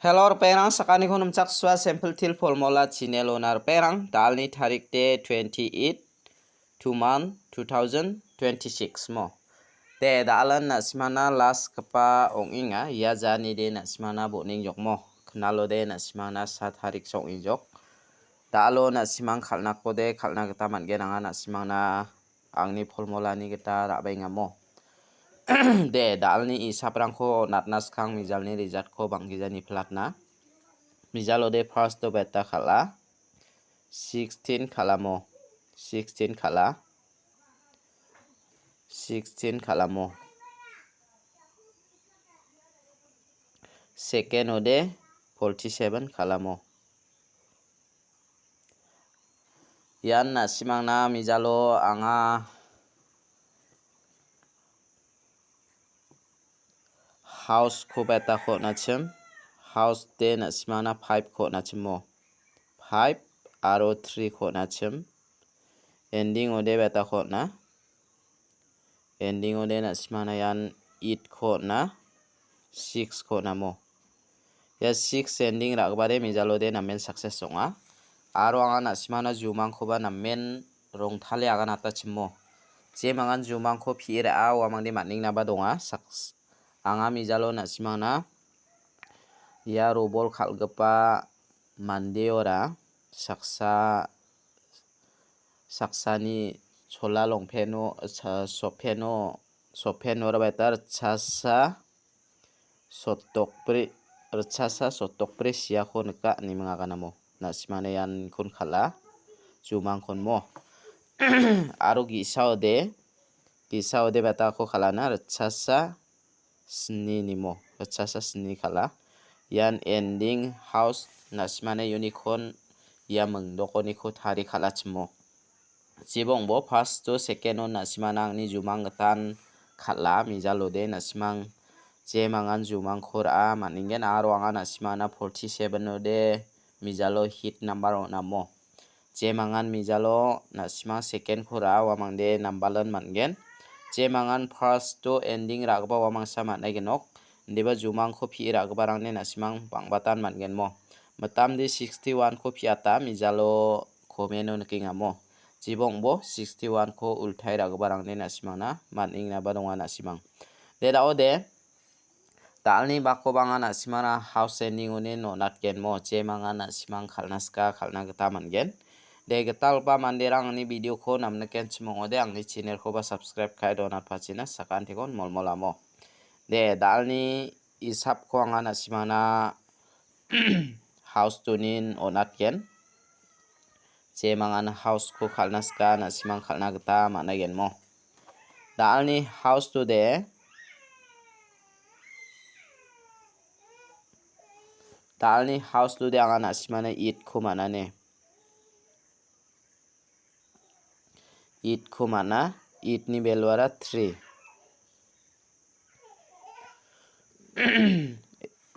Hello perang sakani khonum chakswa sample til formula channel onar perang dalni tarik de 28 2 month 2026 mo te dalan nasmana las kapa ong inga ya jani de nasmana boning jok mo knalo de nasmana sa tarik song injok dalo nasimang khalna kode khalna gata mangen anga nasimangna angni formula ni gata rabainga mo de dalni isaprangko natnas khang mijalni result ko banggijani platna mijalo de first to beta khala 16 khalamo 16 khalamo second ode 47 khalamo yan nasimangna mijalo anga house ko beta ko nachim house de nasimana 5 ko nachimo 5 aro 3 ko nachim ending ode beta ko na ending ode nasimana yan 8 ko na 6 ko namo ya 6 ending ragbare mijalo de namen success songa aro anga nasimana jumang ko ba namen rong thale aga nata chimo je mangan jumang ko phira a wa mangde maning na ba donga anga mijalo nasimana ya robol khalgapa mandeora saksani chola longpeno sopeno rabatar chasa sotokpre sia khon ka ni manga kanamo nasimana yan khon khala jumang khon mo aro gisaude bata ko khalana chasa sni nimo chasa sni khala yan ending house nasimana unicorn ya mengdokoni ko thari khala chimo jibong bo first to second on nasimana angni jumang gatan khala mijalo de nasimang je mangan jumang khora maningen aro anga nasimana 47 ode mijalo hit number onamo je mangan mijalo nasima second khora wa mangde nambalan mangen je mangan first to ending ragba wa mangsa manai genok deba jumang ko phi ragbarang ne nasimang bangbatan mangen mo matam de 61 ko phiata mijalo komeno nikingamo jibong bo 61 ko ulthai ragbarang ne nasimangna maning na badonga nasimang de daode dalni bako banga nasimana house ending one no natgen mo je manga nasimang khalnaska khalna gata mangen de getal pa manderang ni video ko namne ken chimongode angni channel ko ba subscribe khai donat pachina sakan thekon molmolamo de dalni isap ko anga nasimana house tunin onatgen je mangan house ko khalnaska nasimang khalna gata managen mo dalni house to de dalni house to de anga nasimana 8 ko manane 8 ko mana 8 ni belwara 3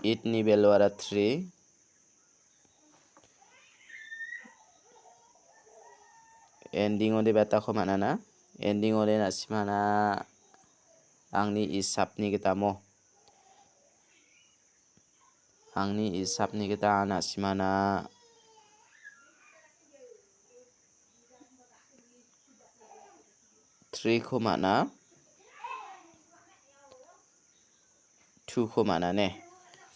8 ni belwara 3 ending ode beta ko manana ending ode nasimana angni isapni gitamo angni isapni gita nasimana 3 ko mana 2 ko mana ne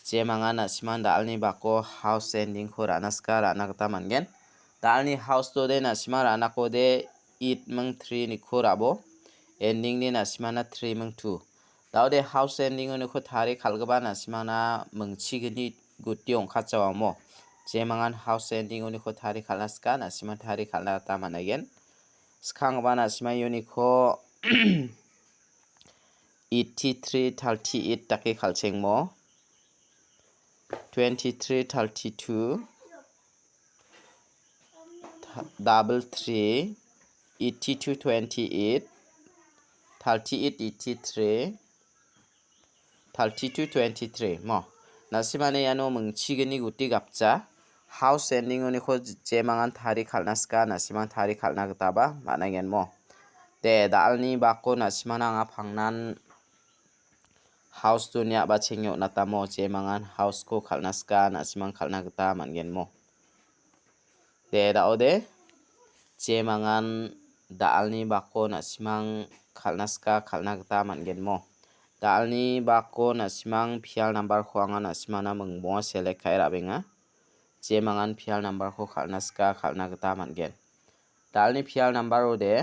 je manga nasiman dalni bako house ending ko ranaska rana gata mangen dalni house to de nasima rana ko de 8 mang 3 ni ko rabo ending ni nasimana 3 mang 2 daude house ending ni ko thari khalgaba nasimana mungchigini gutti ongkha chawamo je mangan house ending ni ko thari khalnaska nasima thari khalna ta managen skang ba nasima uniko 83 38 take khalchengmo 23 32 double 3 82 28 38 83 32 23 mo nasimane yano mungchigini gutti gapcha house ending oni ko je mangan thari khalnaska nasimang thari khalna gitaba managen mo de dalni bako nasimana anga phangnan house tu nya ba chengyo na ta mo je mangan house ko khalna ska na simang khalna gata mangen mo de da ode je mangan daalni bako na simang khalna ska khalna gata mangen mo daalni bako na simang phial number khwanga na simana mungbo select khai rabenga je mangan phial number ko khalna ska khalna gata mangen daalni phial number ode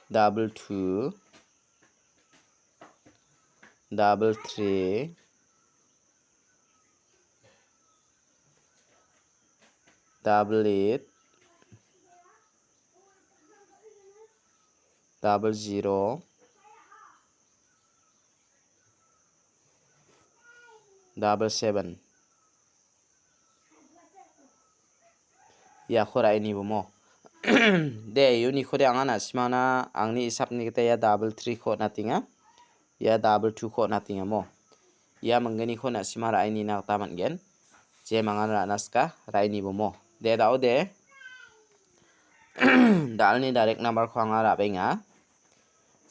22 33 88 00 77 ya khora ini bomo de yuni khode angana simana angni isapni kita ya 33 kho natinga ya 22 kho natinga mo ya mangani kho na simara ini na ta mangen je mangan ra naska raini bomo de da ode dalni direct number kho anga ra benga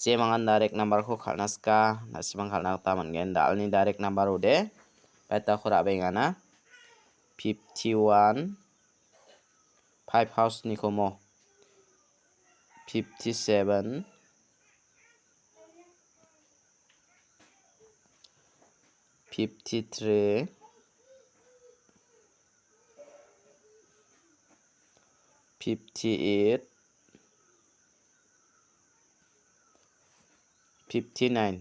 je mangan direct number kho khalnaska na simang khalna ta mangen dalni direct number ode beta kho ra benga na 51 5 house ni ko mo 57 53 58 59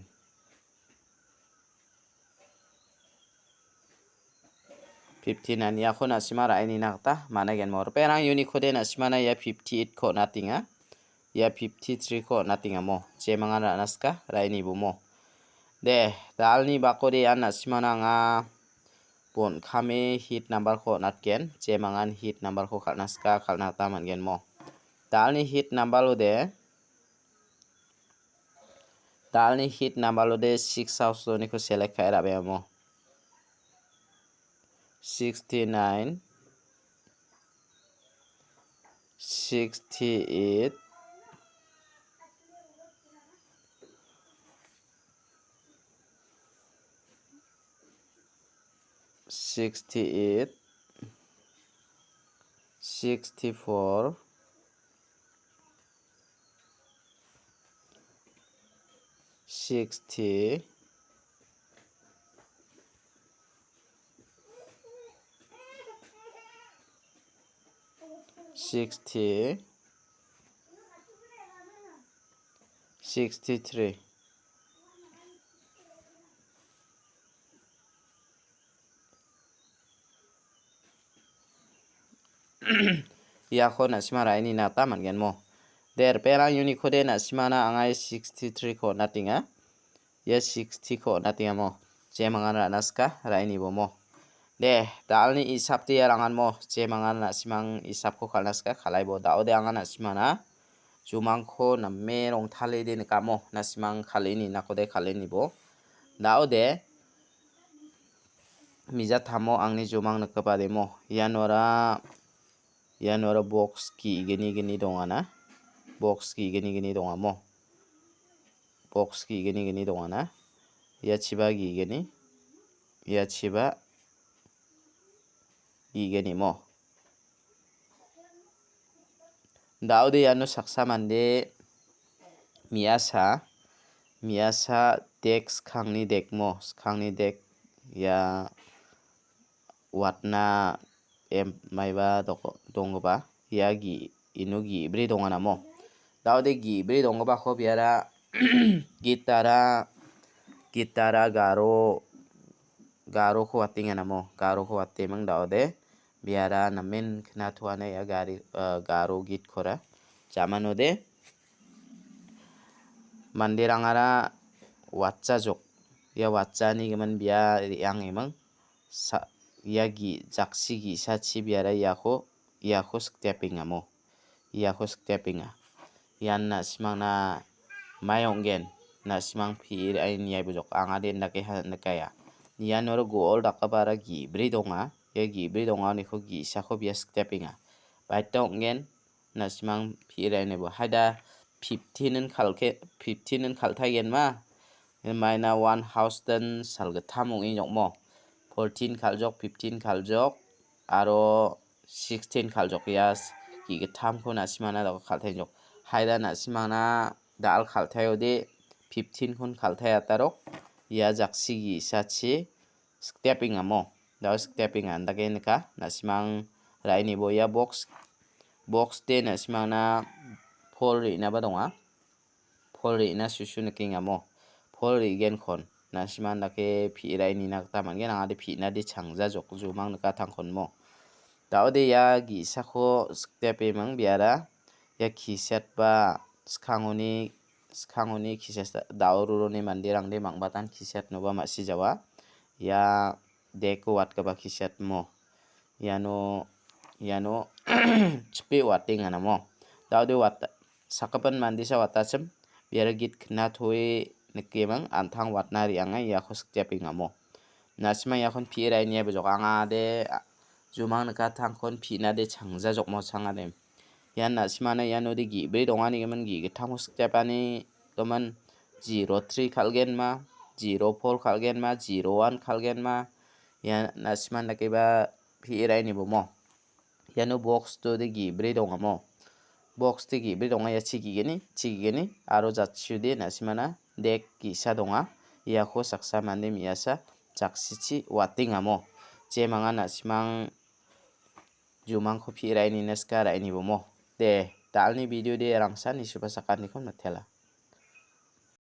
59 ya khona simara ini nakta mana gen mor perang uni khode na simana ya 58 kho natinga ya 53 kho natinga mo je mangana naska raini bumo de dalni bakode ya na simana nga bon khame hit number kho natken je mangan hit number kho khalnaska khalna ta mangen mo dalni hit number ode 6 house ni ko select khai rabe mo 69 68 64 60 63 ya khona simara ini na ta mangen mo der perang uni khode na simana angai 63 kho natinga ya 60 kho natinga mo je mangan ra naska raini bomo de dalni isap ti rangan mo je mangan na simang isap ko khalnaska khalai bo da ode angan na simana jumang kho na merong thale de ka mo na simang khalini na kode khalini bo da ode mija thamo angni jumang na kapa de mo yanora box ki geni dongana box ki geni dongamo box ki geni dongana ya chiba gi geni ya chiba gi geni mo daude yano saksa mande miasa dex khangni dek mo khangni dek ya watna maiba dongba ya gi inugi bre dongana mo daude gi bre dongba kho biara gitara garo ko atingana mo garo ko atemang daude biara namen khna thuana ya garo git khora jamanode mandirangara watcha jok ya watcha ni gaman bia yang emang yagi jaksi gi sachi biara yako stepping amo yako steppinga yanna simangna mayonggen na simang phir ai niai bujok angade nake nakaya yanor gool dakabara gi bridonga ya gi bridonga ni kho gi sakho bia steppinga baitonggen na simang phir ai nebo hada 15는 칼타겐마 마이나 1000 살그타몽이 적모 14 칼적 15 칼적 아로 16 칼적 야스 이게 탐코 나시마나 더 칼타적 하이다 나시마나 다알 칼타요데 15콘 칼타야 따로 야 작시기 사치 스텝핑 아모 다 스텝핑 안다게니까 나시망 라이니 보야 box 때 나시마나 폴리나 바동아 폴리나 수수느킹 아모 폴리겐 콘 나시만 나게 피라이니 나타만게 나데 피나디 창자족 주망 나가 탕콘모 다오데 야 기사코 스텝이망 비아라 야 키셋바 스캉오니 키셋 다오루로니 만디랑데 망바탄 키셋 노바 마시자와 야 데코 왓가바 키셋모 야노 츠피 와팅 하나모 다오데 왔다 사카pan mandisa watasem biar git kena thoi nekemang antang watna rianga ya khosek japingamo nasma yakon pirai nia bejok anga de jumang neka tangkon pina de changja jokmo changade yan nasma na yano de gi bre dongani geman gi getham khosek japani gaman 03 khalgen ma 04 khalgen ma 01 khalgen ma ya nasma na keba pirai ni bomo yano box to de gi bre dongamo box tegi bidonga ya chigigeni aro jatsude nasimana dek gisa donga yakho saksa mande miyasa jaksichi watingamo jemanga nasimang jumang khopi raini naska raini bomo de dalni video de rangsan isupasakan nikon matela